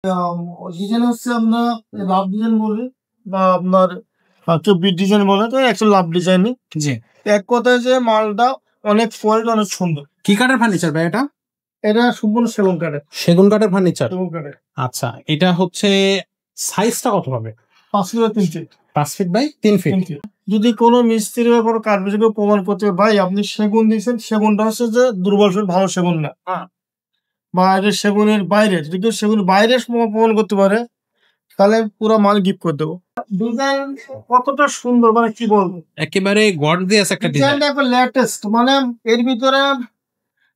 Design হচ্ছে আপনার লাভ design বলে বা আপনার কেউ বিট ডিজাইন বলে, তো অ্যাকচুয়ালি লাভ ডিজাইনই। জি, এক কথায় যে মালটা অনেক ফল্ট, অনেক সুন্দর। কি কাঠের ফার্নিচার ভাই এটা? এটা সম্পূর্ণ সেগুন কাঠের। সেগুন কাঠের ফার্নিচার। সেগুন কাঠের। আচ্ছা, এটা হচ্ছে সাইজটা কত হবে? 5 feet by 3 feet. 5 feet by 3 feet. যদি কোনো মিস্ত্রি বা কোনো কাঠমিস্ত্রি প্রমাণ করতে ভাই আপনি সেগুন দিয়েছেন, সেগুনটা হচ্ছে যে দুর্বল সেগুন, ভালো সেগুন না, বা এটা সেগুনের বাইরে, যদি কেউ সেগুন বাইরে প্রমাণ করতে পারে তাহলে পুরো মাল গিফট করে দেবো। ডিজাইন কতটা সুন্দর, মানে কি বলবো, একেবারে গর্জিয়াস একটা ডিজাইন। ডিজাইনটা একবার লেটেস্ট, মানে এর ভিতরে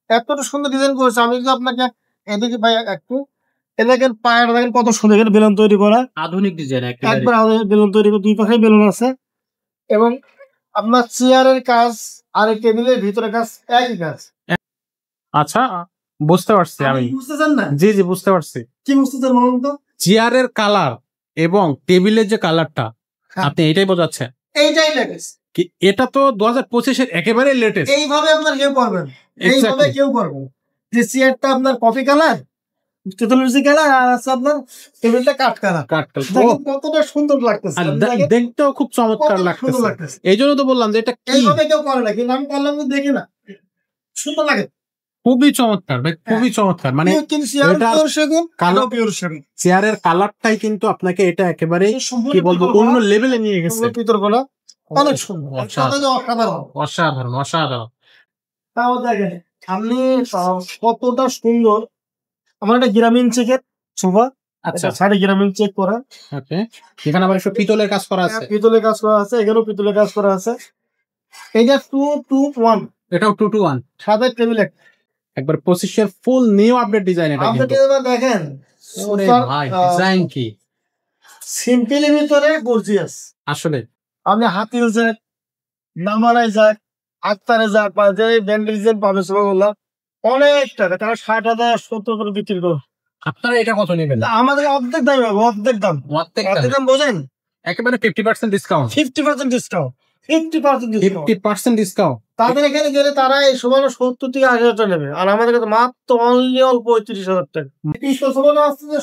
এতটা সুন্দর ডিজাইন করেছে। আমি যদি আপনাকে এদিকে ভাই একটু দেখেন, পায়ের দেখেন কত সুন্দর, এখানে বেলুন তৈরি করা, আধুনিক ডিজাইন একবার বেলুন তৈরি করে, দুই পাশে বেলুন আছে, এবং আপনার চেয়ারের কাজ আর টেবিলের ভিতরে কাজ একই কাজ। আচ্ছা, বুঝতে পারছি আমি। বুঝতেছেন না? জি জি, বুঝতে পারছি। কি বুঝতেছেন বলুন তো? চেয়ারের কালার এবং টেবিলের যে কালারটা, আপনি এটাই বোঝাচ্ছেন? এইটাই লেটেস্ট। কি এটা তো 2025-এর একেবারে লেটেস্ট। এইভাবে আপনার কেউ পারবেন, এইভাবে কেউ পারবে। যে চেয়ারটা আপনার কফি কালার, তেতুলসি কালার, আর আছে আপনার টেবিলটা কাঠ কালার। দেখেন কতটা সুন্দর লাগতেছে, দেখতেও খুব চমৎকার লাগতেছে। এই জন্য তো বললাম যে এটা এইভাবে কেউ করে না, কিন্তু আমি করলাম দেখি না, সুন্দর লাগে, খুবই চমৎকার ভাই, খুবই চমৎকার। মানে চেয়ারের কালারটাই কিন্তু আপনাকে এটা একেবারে কি বলবো অন্য লেভেলে নিয়ে গেছে। ভিতরগুলো অনেক সুন্দর, অসাধারণ অসাধারণ। তাও দেখেন আপনি কতটা সুন্দর। আমার একটা গ্রামীণ চেকের সোফা, আচ্ছা, সাড়ে গ্রামীণ চেক করা। ওকে, এখানে আবার একটু পিতলের কাজ করা আছে। পিতলের কাজ করা আছে, এখানেও পিতলের কাজ করা আছে। এটা 2-2-1, এটাও 2-2-1, সাদা টেবিল একবার 25-এর ফুল নিউ আপডেট ডিজাইন। এটা কিন্তু দেখেন ওরে ভাই, ডিজাইন কি সিম্পলের ভিতরে গর্জিয়াস। আসলে আপনি হাতিল যাক, নামারাই যাক, আক্তারে যাক, বা যে ব্যান্ড ডিজাইন পাবে সবগুলো অনেক টাকা, তারা 60,000 70 করে বিক্রি করে। আপনারা এটা কত নেবেন? আমাদের অর্ধেক দাম হবে, অর্ধেক দাম। অর্ধেক দাম বোঝেন? একেবারে 50% ডিসকাউন্ট। 50% discount, 50% discount. তাদের এখানে গেলে তারা এই সময় 70 থেকে 80,000 টাকা নেবে, আর আমাদের কাছে মাত্র অনলি অল্প 35,000 টাকা। পিস্তল সোফা আসছে যে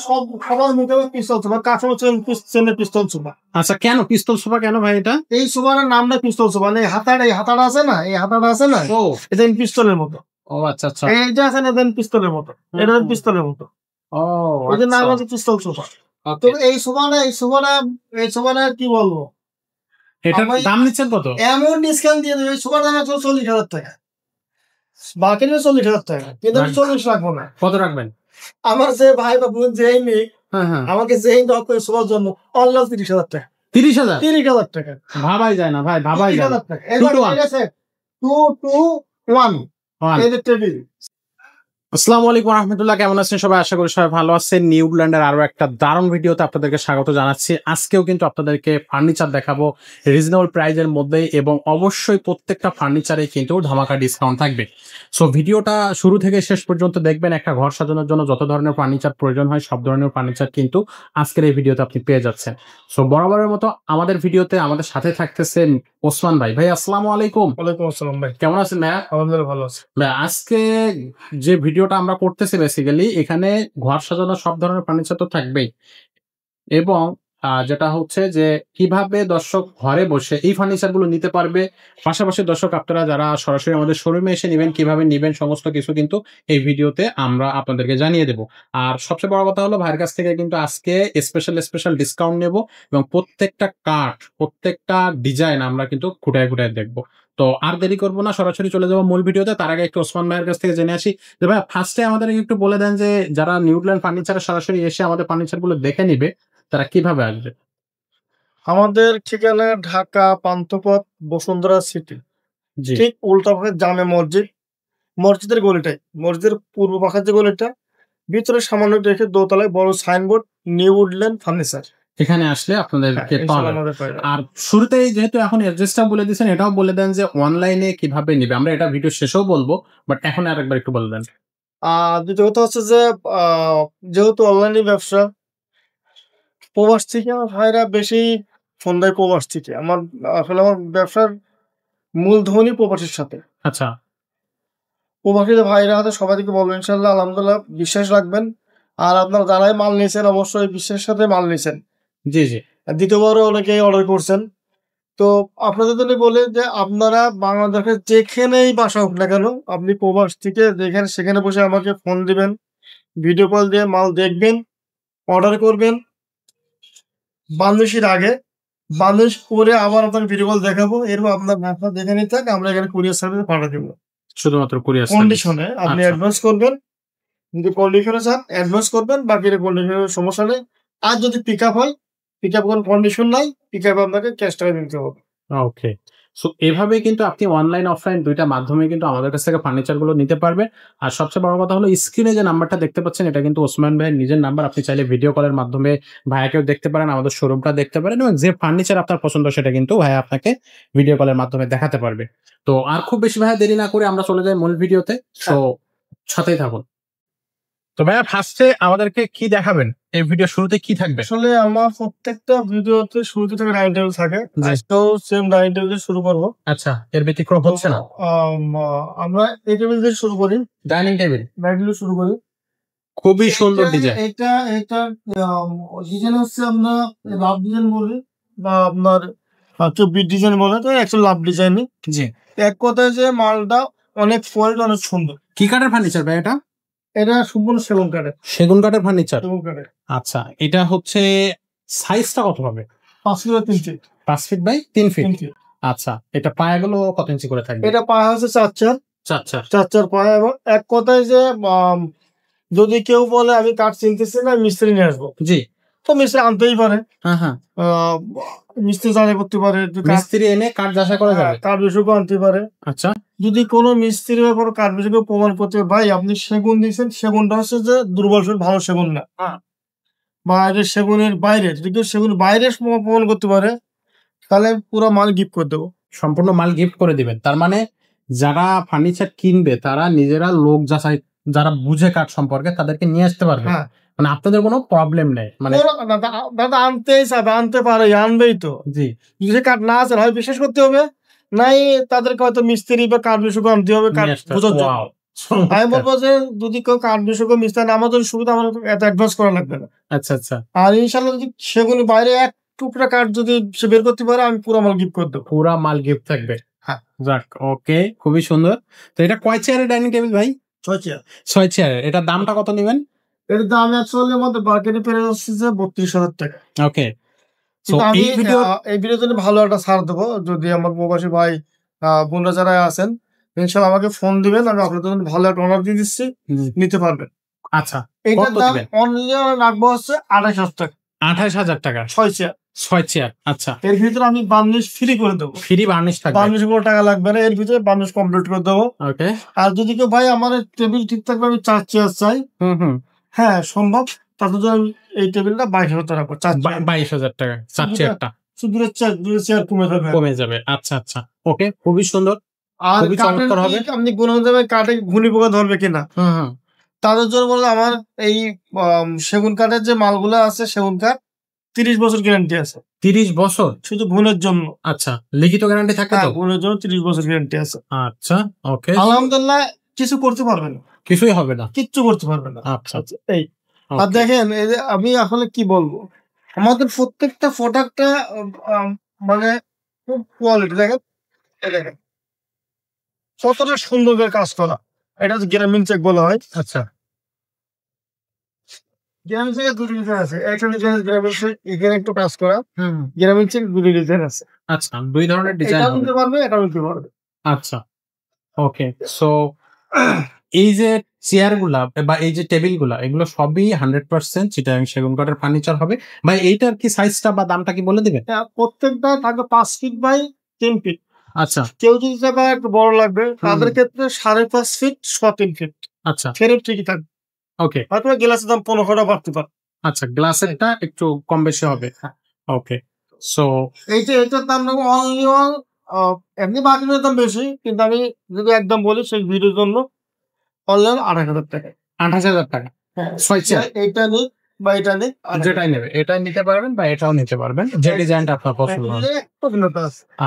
সবার মুখে পিস্তল সোফা, কাছেও চেনের পিস্তল সোফা। আচ্ছা, কেন পিস্তল সোফা কেন ভাই? এটা এই সোফার নামটা পিস্তল সোফা, এই হাতাটা, এই হাতাটা আছে না, এই হাতাটা আছে না, এটা পিস্তলের মতো। ও আচ্ছা আচ্ছা, এইটা আছে না, দেন পিস্তলের মতো, এটা পিস্তলের মতো। ও ওদের নাম হচ্ছে পিস্তল সোফা। তো এই সোফাটা কি বলবো, এটার দাম নিচ্ছেন কত? এমন ডিসকাউন্ট দিয়ে দেবে, সোফার দাম 40,000 টাকা, বাকি 40,000 টাকা, কিন্তু আমি 40 রাখবো না। কত রাখবেন? আমার যে ভাই বা বোন যেই নেই, আমাকে যেই দরকার করে সোফার জন্য অনলি 30,000 টাকা। 30,000 টাকা ভাবাই যায় না ভাই, ভাবাই যায় না। 2-2-1 এই যে টেবিল। আসসালামু আলাইকুম রাহমাতুল্লাহ, কেমন আছেন সবাই? আশা করি সবাই ভালো আছেন। নিউল্যান্ডের আরো একটা দারুণ ভিডিওতে আপনাদেরকে স্বাগত জানাচ্ছি। আজকেও কিন্তু আপনাদেরকে ফার্নিচার দেখাবো রিজনেবল প্রাইজের মধ্যে, এবং অবশ্যই প্রত্যেকটা ফার্নিচারে কিন্তু ধামাকা ডিসকাউন্ট থাকবে। সো ভিডিওটা শুরু থেকে শেষ পর্যন্ত দেখবেন। একটা ঘর সাজানোর জন্য যত ধরনের ফার্নিচার প্রয়োজন হয় সব ধরনের ফার্নিচার কিন্তু আজকের এই ভিডিওতে আপনি পেয়ে যাচ্ছেন। সো বরাবরের মতো আমাদের ভিডিওতে আমাদের সাথে থাকতেছেন ওসমান ভাই। ভাই আসসালামু আলাইকুম। ওয়ালাইকুম আসসালাম ভাই, কেমন আছেন ভাই? আলহামদুলিল্লাহ ভালো আছি ভাই। আজকে যে ভিডিওটা আমরা করতেছি বেসিক্যালি এখানে ঘর সাজানো সব ধরনের ফার্নিচার তো থাকবেই, এবং যেটা হচ্ছে যে কিভাবে দর্শক ঘরে বসে এই ফার্নিচার গুলো নিতে পারবে, পাশাপাশি দর্শক আপনারা যারা সরাসরি আমাদের শোরুমে এসে নেবেন কিভাবে নেবেন সমস্ত কিছু কিন্তু এই ভিডিওতে আমরা আপনাদেরকে জানিয়ে দেব। আর সবচেয়ে বড় কথা হলো ভাইয়ের কাছ থেকে কিন্তু আজকে স্পেশাল ডিসকাউন্ট নেব, এবং প্রত্যেকটা কাঠ প্রত্যেকটা ডিজাইন আমরা কিন্তু খুঁটায় খুঁটায় দেখবো। তো আর দেরি করবো না, সরাসরি চলে যাবো মূল ভিডিওতে। তার আগে একটু ওসমান ভাইয়ের কাছ থেকে জেনে আসি যে ভাই ফার্স্টে আমাদের একটু বলে দেন যে যারা নিউল্যান্ড ফার্নিচারে সরাসরি এসে আমাদের ফার্নিচার গুলো দেখে নিবে তারা কিভাবে আসবে? আমাদের ঠিকানা ঢাকা পান্থপথ বসুন্ধরা সিটি, ঠিক উল্টা পাশে জামে মসজিদ, মসজিদের গলিটাই, মসজিদের পূর্ব পাশের যে গলিটা, ভিতরে সামান্য রেখে দোতলায় বড় সাইনবোর্ড নিউল্যান্ড ফার্নিচার। এখানে আসলে আপনাদেরকে পাওয়া যাবে। আর শুরুতেই যেহেতু এখন অ্যাড্রেসটা বলে দিয়েছেন, এটাও বলে দেন যে অনলাইনে কিভাবে নিবে। আমরা এটা ভিডিও শেষেও বলবো, বাট এখন আরেকবার একটু বলে দেন। দ্বিতীয় কথা হচ্ছে যে যেহেতু অনলাইনে ব্যবসা, প্রবাস থেকে আমার ভাইরা বেশি ফোন দেয়। প্রবাস থেকে আমার আসলে আমার ব্যবসার মূলধনই প্রবাসীর সাথে। আচ্ছা, প্রবাসী ভাইরা হাতে সবাইকে বলবো ইনশাল্লাহ, আলহামদুলিল্লাহ, বিশ্বাস রাখবেন, আর আপনার যারাই মাল নিয়েছেন অবশ্যই বিশ্বের সাথে মাল নিয়েছেন। জি জি। আর দ্বিতীয়বারও অনেকেই অর্ডার করছেন। তো আপনাদের জন্য বলি যে আপনারা বাংলাদেশের যেখানেই বাসা হোক না কেন, আপনি প্রবাস থেকে যেখানে সেখানে বসে আমাকে ফোন দিবেন, ভিডিও কল দিয়ে মাল দেখবেন, অর্ডার করবেন। বাংলাদেশের আগে বাংলাদেশ করে আবার আপনাকে ভিডিও কল দেখাবো, এরপর আপনার ব্যবসা যেখানেই থাক আমরা এখানে কুরিয়ার সার্ভিস পাঠিয়ে দেবো। শুধুমাত্র কুরিয়ার সার্ভিস। কন্ডিশনে আপনি আচ্ছা। অ্যাডভান্স করবেন, যদি কন্ডিশনে চান অ্যাডভান্স করবেন, বাকিটা কন্ডিশনের সমস্যা নেই। আর যদি পিক আপ হয়, পিক আপ কোনো কন্ডিশন নাই, পিক আপ আপনাকে ক্যাশ টাকা দিতে হবে। ওকে। সো এভাবে কিন্তু আপনি অনলাইন অফলাইন ২ টা মাধ্যমে কিন্তু আমাদের কাছ থেকে ফার্নিচার গুলো নিতে পারবেন। আর সবচেয়ে বড় কথা হলো স্ক্রিনে যে নাম্বারটা দেখতে পাচ্ছেন এটা কিন্তু ওসমান ভাইয়ের নিজের নাম্বার। আপনি চাইলে ভিডিও কলের মাধ্যমে ভাইয়াকেও দেখতে পারেন, আমাদের শোরুমটা দেখতে পারেন এবং যে ফার্নিচার আপনার পছন্দ সেটা কিন্তু ভাইয়া আপনাকে ভিডিও কলের মাধ্যমে দেখাতে পারবে। তো আর খুব বেশি ভাইয়া দেরি না করে আমরা চলে যাই মূল ভিডিওতে। সো সাথেই থাকুন। তো ভাইয়া ফার্স্টে আমাদেরকে কি দেখাবেন? এই ভিডিও শুরুতে কি থাকবে? আসলে আমার প্রত্যেকটা ভিডিওতে শুরুতে থেকে ডাইনিং টেবিল থাকে। জি। আজকেও সেম ডাইনিং টেবিল দিয়ে শুরু করবো। আচ্ছা, এর ব্যতিক্রম হচ্ছে না। আমরা এই টেবিল দিয়ে শুরু করি, ডাইনিং টেবিল ডাইনিং টেবিল শুরু করি। খুবই সুন্দর ডিজাইন। এটা ডিজাইন হচ্ছে আমরা লাভ ডিজাইন বলি বা আপনার কেউ বিট ডিজাইন বলে, তো অ্যাকচুয়ালি লাভ ডিজাইনই। জি। এক কথায় যে মালটা অনেক ফল্ট, অনেক সুন্দর। কি কাঠের ফার্নিচার ভাই এটা? এটা সম্পূর্ণ সেগুন কাঠের। সেগুন কাঠের ফার্নিচার। সেগুন কাঠের। আচ্ছা, এটা হচ্ছে সাইজটা কত হবে? 5 feet by 3 feet. 5 feet by 3 feet. 3 feet. আচ্ছা, এটা পায়াগুলো কত ইঞ্চি করে থাকবে? এটা পায়া হচ্ছে 4 4 4 পায়া। এবং এক কথায় যে যদি কেউ বলে আমি কাঠ চিনতেছি না, মিস্ত্রি নিয়ে আসবো, জি। তো মিস্ত্রি আনতেই পারে। হ্যাঁ হ্যাঁ। মিস্ত্রি যাচাই করতে পারে, মিস্ত্রি এনে কাঠ যাচাই করা যাবে। কাঠ বিশেষজ্ঞ আনতে পারে। আচ্ছা। যদি কোনো মিস্ত্রি বা কোনো কাঠ বিশেষজ্ঞ প্রমাণ করতে পারে, ভাই আপনি সেগুন দিয়েছেন, সেগুনটা হচ্ছে যে দুর্বল সেগুন, ভালো সেগুন না, বা এটা সেগুনের বাইরে, যদি কেউ সেগুন বাইরে প্রমাণ করতে পারে, তাহলে পুরো মাল গিফট করে দেবো। সম্পূর্ণ মাল গিফট করে দিবেন। তার মানে যারা ফার্নিচার কিনবে তারা নিজেরা লোক যাচাই, যারা বুঝে কাঠ সম্পর্কে তাদেরকে নিয়ে আসতে পারবে। হ্যাঁ, মানে আপনাদের কোনো প্রবলেম নেই। মানে দাদা আনতেই চাবে, আনতে পারে, আনবেই তো। জি। যদি কাঠ না আছে, হয় বিশ্বাস করতে হবে, নাই তাদেরকে হয়তো মিস্ত্রি বা কাঠ বিশেষজ্ঞ আনতে হবে কাঠ বোঝার জন্য। আমি বলবো যে যদি কেউ কাঠ বিশেষজ্ঞ মিস্ত্রি আনে, আমাদের সুবিধা, আমার এত অ্যাডভান্স করা লাগবে না। আচ্ছা আচ্ছা। আর ইনশাল্লাহ যদি সেগুলো বাইরে এক টুকরা কাঠ যদি সে বের করতে পারে, আমি পুরো মাল গিফট করে দেবো। পুরা মাল গিফট থাকবে। হ্যাঁ। যাক, ওকে, খুবই সুন্দর। তো এটা কয় চেয়ারের ডাইনিং টেবিল ভাই? 6 চেয়ার। 6 চেয়ারের। এটার দামটা কত নেবেন? এর দাম অ্যাকচুয়ালি আমাদের মার্কেটে পেয়ে যাচ্ছে যে 32,000 টাকা। ওকে। সো কিন্তু আমি এই ভিডিও এই ভিডিওতে ভালো একটা ছাড় দেবো, যদি আমার প্রবাসী ভাই বোনরা যারা আছেন, ইনশাল্লাহ আমাকে ফোন দিবেন, আমি আপনাদের জন্য ভালো একটা অর্ডার দিয়ে দিচ্ছি, নিতে পারবেন। আচ্ছা, এইটার দাম অনলি রাখবো হচ্ছে 28,000 টাকা। 28,000 টাকা। 6 চেয়ার। 6 চেয়ার। আচ্ছা, এর ভিতরে আমি বার্নিশ ফ্রি করে দেবো। ফ্রি বার্নিশ থাকবে। বার্নিশ কোনো টাকা লাগবে না, এর ভিতরে বার্নিশ কমপ্লিট করে দেবো। ওকে। আর যদি কেউ ভাই আমার টেবিল ঠিক থাকবে, আমি 4 চেয়ার চাই, হ্যাঁ সম্ভব, তাতে তো আমি এই টেবিলটা 22,000 টাকা রাখবো। 22,000 টাকা 4 চেয়ারটা। দূরের চেয়ার কমে যাবে। আচ্ছা আচ্ছা, ওকে, খুবই সুন্দর। আর খুবই চমৎকার হবে। আপনি গুনে যাবে কাঠে ঘুনি পোকা ধরবে কিনা, তাদের জন্য বলতে আমার এই সেগুন কাঠের যে মালগুলো আছে, সেগুন কাঠ 30 বছর গ্যারান্টি আছে। 30 বছর শুধু গুণের জন্য। আচ্ছা, লিখিত গ্যারান্টি থাকে তো? গুণের জন্য 30 বছর গ্যারান্টি আছে। আচ্ছা, ওকে। আলহামদুলিল্লাহ, কিছু করতে পারবে না, কিছুই হবে না, কিচ্ছু করতে পারবে না। আচ্ছা এই আর দেখেন, এই যে আমি আসলে কি বলবো, আমাদের প্রত্যেকটা প্রোডাক্টটা মানে খুব কোয়ালিটি। দেখেন কতটা সুন্দর করে কাজ করা, এটা হচ্ছে গ্রামীণ চেক বলা হয়। আচ্ছা, গ্রামীণ চেকের দুটো ডিজাইন আছে, একটা ডিজাইন গ্রামীণ চেক এখানে একটু কাজ করা, গ্রামীণ চেক দুটো ডিজাইন আছে। আচ্ছা, দুই ধরনের ডিজাইন এটা নিতে পারবে, এটা নিতে পারবে। আচ্ছা, ওকে। সো এই যে চেয়ার গুলা বা এই যে টেবিল গুলা, এগুলো সবই 100% চিটাগাং সেগুন কাঠের ফার্নিচার হবে। ভাই এইটার কি সাইজটা বা দামটা কি বলে দিবেন? প্রত্যেকটা থাকবে 5 ফিট বাই 3 ফিট। আচ্ছা, কেউ যদি চায় একটু বড় লাগবে, তাদের ক্ষেত্রে 5.5 ফিট 3 ফিট। আচ্ছা, ফেরত ঠিকই থাকবে। ওকে। হয়তো গ্লাসের দাম 15 টাকা বাড়তে পারে। আচ্ছা, গ্লাসেরটা একটু কম বেশি হবে। ওকে। সো এটার দাম নেবো অনলি এমনি মার্কেটের দাম বেশি, কিন্তু আমি যদি একদম বলি সেই ভিডিওর জন্য অনলাইন 28,000 টাকা। 28,000 টাকা। 6 চেয়ার। এইটা নেই বা এটা নেই, যেটাই নেবে এটাই নিতে পারবেন বা এটাও নিতে পারবেন, যে ডিজাইনটা আপনার পছন্দ হবে।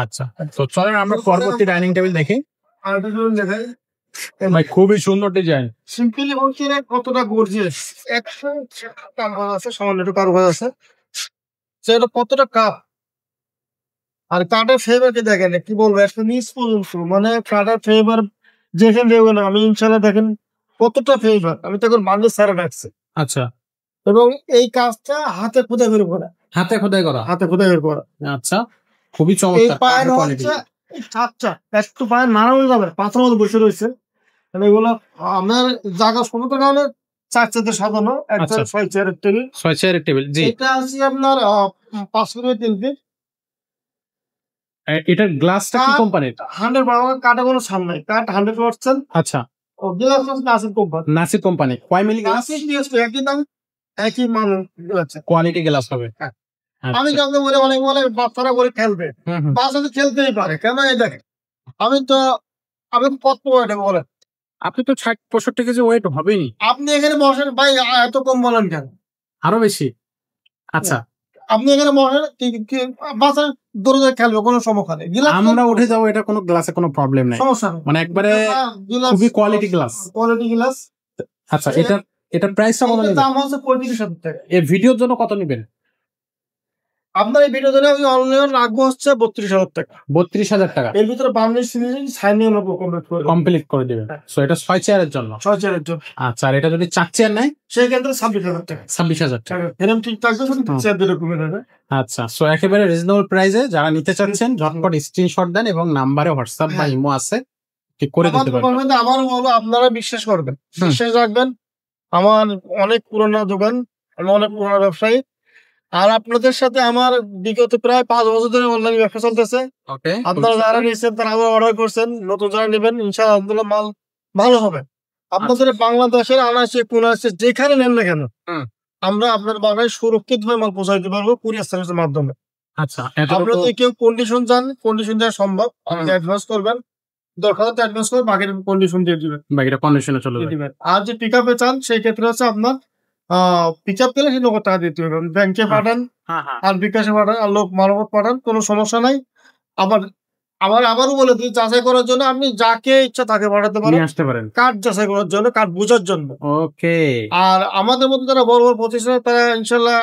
আচ্ছা, তো চলেন আমরা পরবর্তী ডাইনিং টেবিল দেখি। আর দেখাই, ভাই খুবই সুন্দর ডিজাইন। সিম্পলি বলছি না কতটা গর্জিয়াস, একশো কারুকাজ আছে, সামান্য একটু কারুকাজ আছে, সেটা কতটা কাপ। আর কাঠের ফ্লেভারকে দেখেন, কি বলবো, একটা নিচ পর্যন্ত মানে কাঠের ফ্লেভার যেখানে দেবো না আমি, ইনশাল্লাহ দেখেন কতটা ফ্লেভার। আমি তো এখন বান্ধব সারা রাখছি, আচ্ছা, এবং এই কাজটা হাতে খোদাই করে করা, হাতে খোদাই করা। হাতে খোদাই করে করা। আচ্ছা, খুবই এই চমৎকার পায়ের কোয়ালিটি। হচ্ছে চারটা, একটু পায়ের নাড়ানো যাবে, পাথর মতো বসে রয়েছে। মানে এগুলো আমার জায়গা সমতল কারণে চার চারটে সাজানো, একটা আচ্ছা। 6 চেয়ারের টেবিল। 6 চেয়ারের টেবিল, জি। এটা আছে আপনার 5 ফিট 3 ফিট। এটার গ্লাসটা কি কাঠ কোম্পানির? 100% কাঠে কোনো ছাড় নাই, কাঠ 100%। আচ্ছা, ও গ্লাস আছে নাসির কোম্পানি। নাসির কোম্পানি। কয় মিলি গ্লাস? নাসির ডিএসপি একই দাম, একই মান আছে। কোয়ালিটি গ্লাস হবে। হ্যাঁ। আচ্ছা। আমি কাউকে বলে অনেক বলে বাচ্চারা করে খেলবে, হুম, হুম। বাচ্চা তো খেলতেই পারে, কেন এই দেখেন আমি কত এটা বলে, আপনি তো 60-65 কেজি ওয়েট হবেই। আপনি এখানে বসেন ভাই, এত কম বলেন কেন? আরো বেশি। আচ্ছা, আপনি এখানে বসেন, বাচ্চা দৌড়ে দৌড়ে খেলবে, কোনো সমস্যা নেই। আমরা উঠে যাবো, এটা কোনো গ্লাসে কোনো প্রবলেম নাই, সমস্যা নেই, মানে একবারে খুবই কোয়ালিটি গ্লাস। Quality glass. আচ্ছা, এটার প্রাইসটা কত নেবেন? দাম হচ্ছে 35,000 টাকা। এই ভিডিওর জন্য কত নেবেন? আপনার এই ভিডিও দিলে আমি অনলাইন রাখবো হচ্ছে 32,000 টাকা। 32,000 টাকা এর ভিতরে বাংলাদেশ সাইন নিয়ে নেবো, কমপ্লিট করে দিবেন। সো এটা 6 চেয়ারের জন্য। 6 চেয়ারের জন্য। আচ্ছা, আর এটা যদি 4 চেয়ার নেয় সেই ক্ষেত্রে 26,000 টাকা। 26,000 টাকা। এরকম ঠিক থাকবে, শুধু চেয়ার দিলে কমে যাবে। আচ্ছা, সো একেবারে রিজনেবল প্রাইসে যারা নিতে চাচ্ছেন ঝটপট স্ক্রিনশট দেন, এবং নাম্বারে হোয়াটসঅ্যাপ বা ইমো আছে, ঠিক করে দিতে পারবেন। আমার বলবো আপনারা বিশ্বাস করবেন, বিশ্বাস রাখবেন। আমার অনেক পুরোনো দোকান, আমি অনেক পুরোনো ব্যবসায়ী। আর আপনাদের সাথে আমার বিগত প্রায় 5 বছর ধরে অনলাইন ব্যবসা চলতেছে। আপনারা যারা নিচ্ছেন তারা আবার অর্ডার করছেন, নতুন যারা নেবেন ইনশাআল্লাহ আলহামদুলিল্লাহ মাল ভালো হবে। আপনাদের বাংলাদেশের আনাচে কোনাচে যেখানে নেন না কেন, আমরা আপনার বাসায় সুরক্ষিত ভাবে মাল পৌঁছায় দিতে পারবো কুরিয়ার সার্ভিসের মাধ্যমে। আচ্ছা, আপনারা যদি কেউ কন্ডিশন চান, কন্ডিশন দেওয়া সম্ভব, আপনি অ্যাডভান্স করবেন, দরকার হলে অ্যাডভান্স করে বাকিটা কন্ডিশন দিয়ে দিবেন, বাকিটা কন্ডিশনে চলে যাবে। আর যে পিক আপে চান সেই ক্ষেত্রে হচ্ছে আপনার পিক আপ পেলে সেই নগদ টাকা দিতে হবে, ব্যাংকে পাঠান আর বিকাশে পাঠান আর লোক মারফত পাঠান, কোনো সমস্যা নাই। আবারও বলে দিই, যাচাই করার জন্য আপনি যাকে ইচ্ছা তাকে পাঠাতে পারেন, কার্ড যাচাই করার জন্য, কার্ড বোঝার জন্য। ওকে। আর আমাদের মধ্যে যারা বড় বড় প্রতিষ্ঠান, তারা ইনশাল্লাহ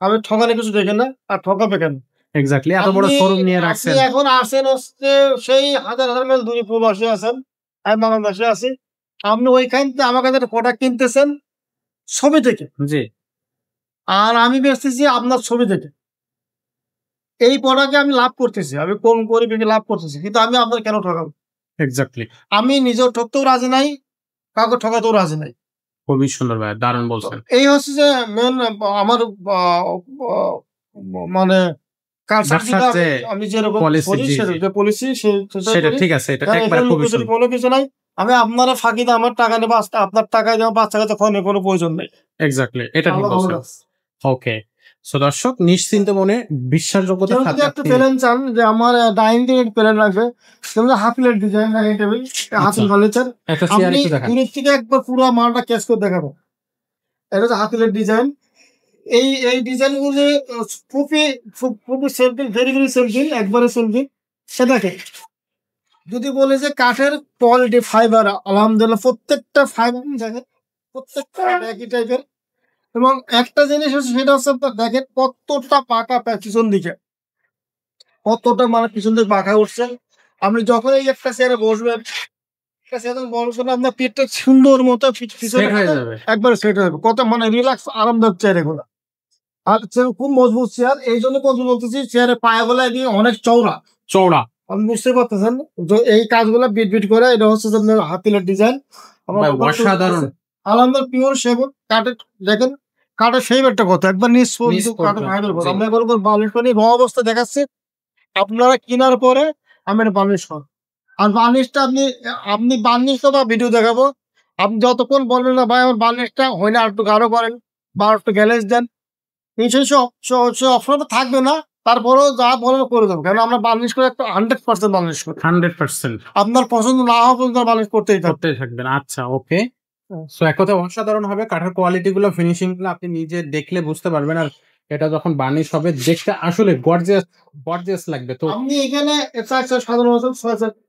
আমি ঠকানো কিছু দেখে না, আর ঠকাবে কেন? এক্স্যাক্টলি, এত বড় শোরুম নিয়ে রাখছেন। আপনি এখন আসেন হচ্ছে সেই হাজার হাজার মাইল দূরে প্রবাসী আছেন, আমি বাংলাদেশে আছি, আপনি ওইখান থেকে আমার কাছে প্রোডাক্ট কিনতেছেন ছবি থেকে, জি, আর আমি বেচতেছি আপনার ছবি থেকে। এই প্রোডাক্টে আমি লাভ করতেছি, আমি কম করে বেশি লাভ করতেছি, কিন্তু আমি আপনার কেন ঠকাবো? এক্স্যাক্টলি, আমি নিজেও ঠকতেও রাজি নাই, কাউকে ঠকাতেও রাজি নাই। খুবই সুন্দর ভাই, দারুণ বলছেন। এই হচ্ছে যে মেন আমার মানে আমি যেরকম পলিসি সেটা ঠিক আছে, এটা একবারে খুবই সুন্দর। কোনো কিছু নাই, আমি আপনারা ফাঁকি দিয়ে আমার টাকা নেবো, আপনার টাকা দিয়ে বাচ্চা কাছে খাওয়ানোর কোনো প্রয়োজন নেই। এক্স্যাক্টলি, এটা ঠিক বলছেন। ওকে, সো দর্শক নিশ্চিন্ত মনে বিশ্বাসযোগ্যতার সাথে একটু প্লেন চান যে আমার ডাইনিং টেবিল প্লেন লাগবে, যেমন half plate design dining table, হাতির ফার্নিচার, আপনি দূরের থেকে একবার পুরো মালটা ক্যাচ করে দেখাবো। এটা হচ্ছে হাফ প্লেট ডিজাইন। এই ডিজাইন গুলি খুবই সিম্পল, ভেরি ভেরি সিম্পল, একবারে সিম্পল। সেটাকে যদি বলে যে কাঠের কোয়ালিটি ফাইবার, আলহামদুলিল্লাহ প্রত্যেকটা ফাইবার দেখেন, প্রত্যেকটা একই টাইপের। এবং একটা জিনিস হচ্ছে, সেটা হচ্ছে দেখেন কতটা পাকা পিছন দিকে, কতটা মানে পিছন দিকে পাকা উঠছে। আপনি যখন এই একটা চেয়ারে বসবেন, আপনার পেটটা সুন্দর মতো একবারে সেট হয়ে যাবে, কত মানে রিল্যাক্স আরামদায়ক চেয়ার এগুলো। আর খুব মজবুত চেয়ার, এই জন্য বলতেছি চেয়ারে পায়ে গলা দিয়ে অনেক চওড়া। আপনি বুঝতে পারতেছেন এই কাজগুলো বিট বিট করে। এটা হচ্ছে হাতিলের ডিজাইন, অসাধারণ, আলহামদুলিল্লাহ পিওর সেগুন কাঠের। দেখেন কাঠের ফেভারটা কত, একবার নিচ কাঠের ফাইবার কত। আমরা কোনো বালিশ পানি র অবস্থা দেখাচ্ছি, আপনারা কেনার পরে আমি এটা বালিশ কর। আর বার্নিশটা আপনি বার্নিশ বা ভিডিও দেখাবো, আপনি যতক্ষণ বলবেন না ভাই আমার বার্নিশটা হয় না, আর একটু গাঢ় করেন বা একটু গ্যালেজ দেন, অপশনটা থাকবে না। তারপরেও যা বলেন করে দেবো, কারণ আমরা বার্নিশ করে একটা 100% বার্নিশ করি। 100% আপনার পছন্দ না হওয়া পর্যন্ত বার্নিশ করতেই থাকবেন। আচ্ছা, ওকে। সো এক কথা অসাধারণ হবে, কাঠের কোয়ালিটি গুলো, ফিনিশিং গুলো আপনি নিজে দেখলে বুঝতে পারবেন। আর এটা যখন বার্নিশ হবে দেখতে আসলে গর্জিয়াস লাগবে। তো আপনি এখানে সাধারণ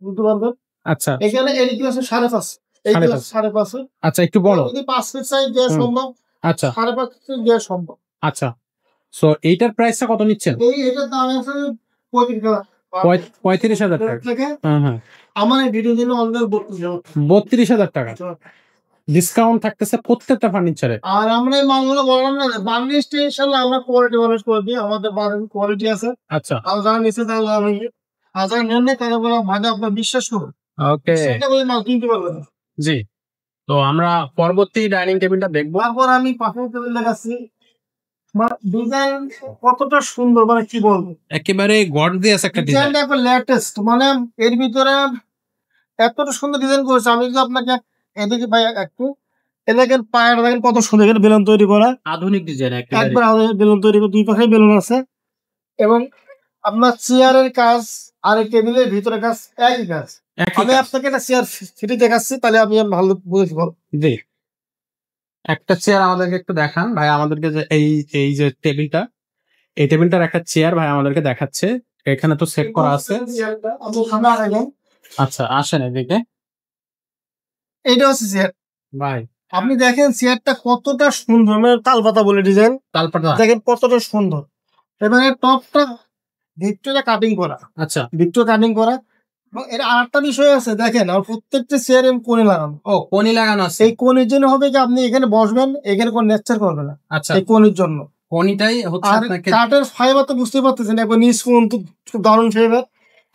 বুঝতে পারবেন। আচ্ছা এখানে এই ক্লাসে 5.5, এই ক্লাস 5.5। আচ্ছা একটু বলো। যদি 5 ফিট সাইজ দেওয়া সম্ভব, আচ্ছা 5.5 ফিট দেওয়া সম্ভব। আচ্ছা, সো এইটার প্রাইসটা কত নিচ্ছেন? এটার দাম আছে 35,000 টাকা। হ্যাঁ আমার এই ভিডিও দিলে অলরেডি 32,000 টাকা ডিসকাউন্ট থাকতেছে প্রত্যেকটা ফার্নিচারে। আর আমরা এই মালগুলো বললাম না, বার্নিশটা ইনশাআল্লাহ আমরা কোয়ালিটি বার্নিশ করে দিই, আমাদের কোয়ালিটি আছে। আচ্ছা আর যারা নিচে তাহলে আমি আর যারা নেন না তারা বলে ভাগে আপনার বিশ্বাস করুন, ওকে সেটা বলে মাল কিনতে পারবেন। জি, তো আমরা পরবর্তী ডাইনিং টেবিলটা দেখবো। তারপর আমি পাশের টেবিল দেখাচ্ছি, ডিজাইন কতটা সুন্দর, মানে কি বলবো, একেবারে গর্জিয়াস একটা ডিজাইন। ডিজাইনটা একবার লেটেস্ট, মানে এর ভিতরে এতটা সুন্দর ডিজাইন করেছে। আমি যদি আপনাকে এদিকে ভাই একটু দেখেন, পায়ের দেখেন কত সুন্দর, এখানে বেলুন তৈরি করা, আধুনিক ডিজাইন একবার আধুনিক বেলুন তৈরি করে, দুই পাশে বেলুন আছে। এবং আপনার চেয়ারের কাজ আর এই টেবিলের ভিতরে কাজ একই কাজ। আমি আপনাকে একটা চেয়ার ফিটি দেখাচ্ছি, তাহলে আমি ভালো বুঝেছি। জি, একটা চেয়ার আমাদেরকে একটু দেখান ভাই, আমাদেরকে যে এই যে টেবিলটা, এই টেবিলটার একটা চেয়ার ভাই আমাদেরকে দেখাচ্ছে। এখানে তো সেট করা আছে। আচ্ছা আসেন এদিকে। এইটা হচ্ছে চেয়ার ভাই আপনি দেখেন চেয়ারটা কতটা সুন্দর, মানে তালপাতা বলে ডিজাইন, তালপাতা দেখেন কতটা সুন্দর। এবং এর টপটা ভিক্টোরিয়া কাটিং করা, আচ্ছা ভিক্টোরিয়া কাটিং করা। এবং এর আরেকটা বিষয় আছে, দেখেন আর প্রত্যেকটা চেয়ারে কোণে লাগানো। ও কোণি লাগানো আছে। এই কোণের জন্য হবে কি, আপনি এখানে বসবেন, এখানে কোনো নেচার করবে না। আচ্ছা এই কোণের জন্য কোণিটাই হচ্ছে আর আপনাকে। কাঠের ফাইবার তো বুঝতে পারতেছেন, একবার নিচ পর্যন্ত খুব দারুণ ফাইবার।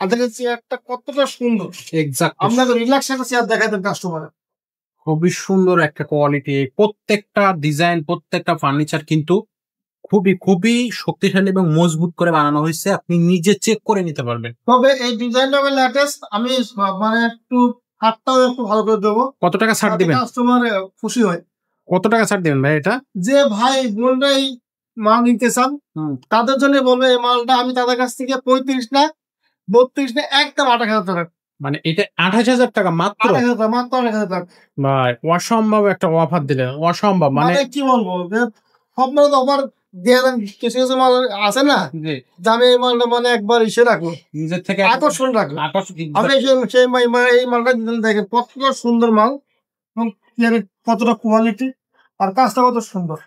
আর দেখেন চেয়ারটা কতটা সুন্দর, এক্সাক্ট আপনাকে রিল্যাক্স একটা চেয়ার দেখাতেন কাস্টমার। খুবই সুন্দর একটা কোয়ালিটি। প্রত্যেকটা ডিজাইন, প্রত্যেকটা ফার্নিচার কিন্তু খুবই খুবই শক্তিশালী এবং মজবুত করে বানানো হয়েছে। আপনি নিজে চেক করে নিতে পারবেন। তবে এই ডিজাইনটা হবে লেটেস্ট, আমি মানে একটু হাতটাও একটু ভালো করে দেবো। কত টাকা ছাড় দিবেন? কাস্টমার খুশি হয়। কত টাকা ছাড় দিবেন ভাই এটা? যে ভাই বোনরাই মাল নিতে চান তাদের জন্য বলবো, এই মালটা আমি তাদের কাছ থেকে 35 না 32 না একদম 28,000 টাকা। মানে এটা 28,000 টাকা মাত্র? 28,000 মাত্র 28,000 টাকা। ভাই অসম্ভব একটা অফার দিলেন, অসম্ভব। মানে কি বলবো, সব মাল তো অফার দিয়ে দেন, কিছু কিছু মাল আছে না যে আমি এই মালটা মানে একবার ইসে রাখবো, নিজের থেকে আকর্ষণ রাখবো। আকর্ষণ। আমি সেই এই মালটা দেখেন কতটা সুন্দর মাল, এবং কতটা কোয়ালিটি, আর কাজটা কত সুন্দর।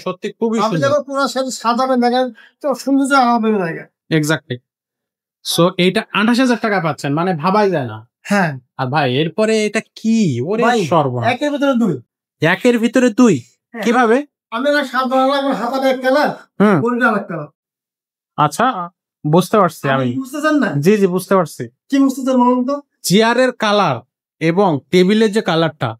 সত্যি খুবই আপনি সুন্দর। যখন পুরো সাজাবেন দেখেন তো সুন্দর হবে জায়গা। এক্স্যাক্টলি। সো এইটা 28,000 টাকা পাচ্ছেন, মানে ভাবাই যায় না। হ্যাঁ আর ভাই এরপরে এটা কি? ওরে সর্বনাশ, একের ভিতরে দুই। একের ভিতরে দুই কিভাবে? আমি না সাধারণ হাতাটা এক কালার, কোনটা আরেক কালার। আচ্ছা বুঝতে পারছি আমি। বুঝতেছেন না? জি জি বুঝতে পারছি। কি বুঝতেছেন বলুন তো? চেয়ারের কালার এবং টেবিলের যে কালারটা,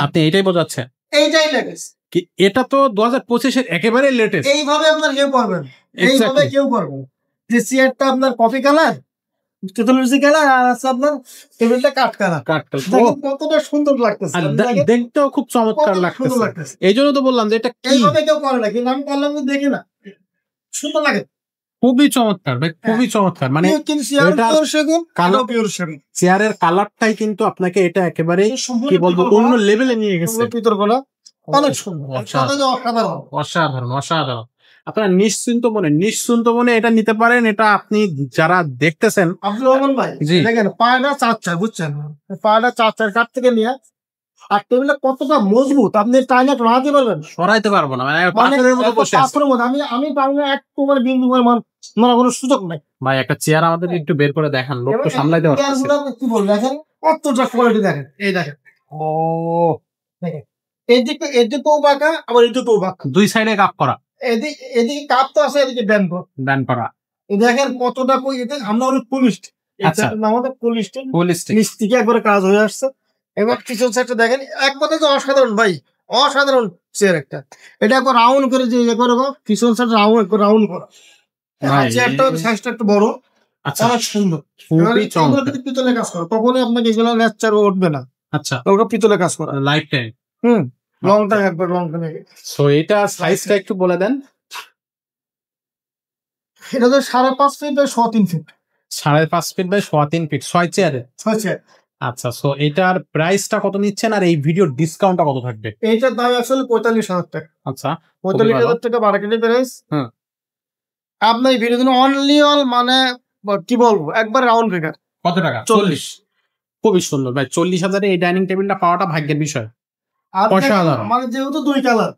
আপনি এইটাই বোঝাচ্ছেন? এইটাই লেটেস্ট। কি এটা তো 2025-এর একেবারে লেটেস্ট। এইভাবে আপনার কেউ করবেন, এইভাবে কেউ করবেন। যে চেয়ারটা আপনার কফি কালার, তেতুলসি কালার, আর আছে আপনার টেবিলটা কাঠ কালার। কতটা সুন্দর লাগতেছে, দেখতেও খুব চমৎকার লাগতেছে। এই জন্য তো বললাম যে এটা এইভাবে কেউ করে না, কিন্তু আমি করলাম দেখি না, সুন্দর লাগে, খুবই চমৎকার ভাই, খুবই চমৎকার। মানে চেয়ারের কালারটাই কিন্তু আপনাকে এটা একেবারে কি বলবো অন্য লেভেলে নিয়ে গেছে। অনেক সুন্দর, অসাধারণ অসাধারণ। আপনারা নিশ্চিন্ত মনে এটা নিতে পারেন। এটা আপনি যারা দেখতেছেন, আব্দুল রহমান ভাই দেখেন পায়রা 4 বুঝছেন, পায়রা 4 কাঠ থেকে নিয়ে, আর টেবিলটা কতটা মজবুত, আপনি টাইনা সরাতে পারবেন? সরাইতে পারবো না, মানে পাথরের মতো বসে আছে। আমি পারবো একটু মানে বিন্দু করে মারা কোনো সুযোগ নাই। ভাই একটা চেয়ার আমাদের একটু বের করে দেখান, লোক তো সামলাইতে পারছে। কি বলবো, দেখেন কতটা কোয়ালিটি, দেখেন এই দেখেন, ও দেখেন এদিকেও বাঁকা, আবার এদিকেও বাঁকা, দুই সাইডে কাপ করা। এদিকে কাপ তো আছে, এদিকে ব্যান করা। দেখেন কতটা আমরা অনেক পলিশড, আমাদের পলিশড নিচ থেকে একবারে কাজ হয়ে আসছে। এবার পিছন সাইডটা দেখেন, এক কথায় তো অসাধারণ ভাই, অসাধারণ চেয়ার একটা। এটা একবার রাউন্ড করে যে পিছন সাইড রাউন্ড করা, চেয়ারটা সাইজটা একটু বড়, অনেক সুন্দর। পিতলে কাজ করা, কখনোই আপনাকে এগুলো ন্যাচার উঠবে না। আচ্ছা ওটা পিতলে কাজ করা লাইফ টাইম। লং টাইম, একবার লং টাইম। সো এটা সাইজটা একটু বলে দেন। এটা তো 5.5 feet by 3.5 feet. 5.5 feet by 3.5 feet, 6 চেয়ারে। আচ্ছা, সো এটার প্রাইসটা কত নিচ্ছেন, আর এই ভিডিওর ডিসকাউন্টটা কত থাকবে? এইটার দাম আসলে 45,000 টাকা। আচ্ছা 45,000 টাকা মার্কেটের প্রাইস। আপনার এই ভিডিও অনলি মানে কি বলবো, একবার রাউন্ড ফিগার কত টাকা? 40। খুবই সুন্দর ভাই, 40,000 এই ডাইনিং টেবিলটা পাওয়াটা ভাগ্যের বিষয়। আর অসাধারণ। মানে যেহেতু 2 কালার,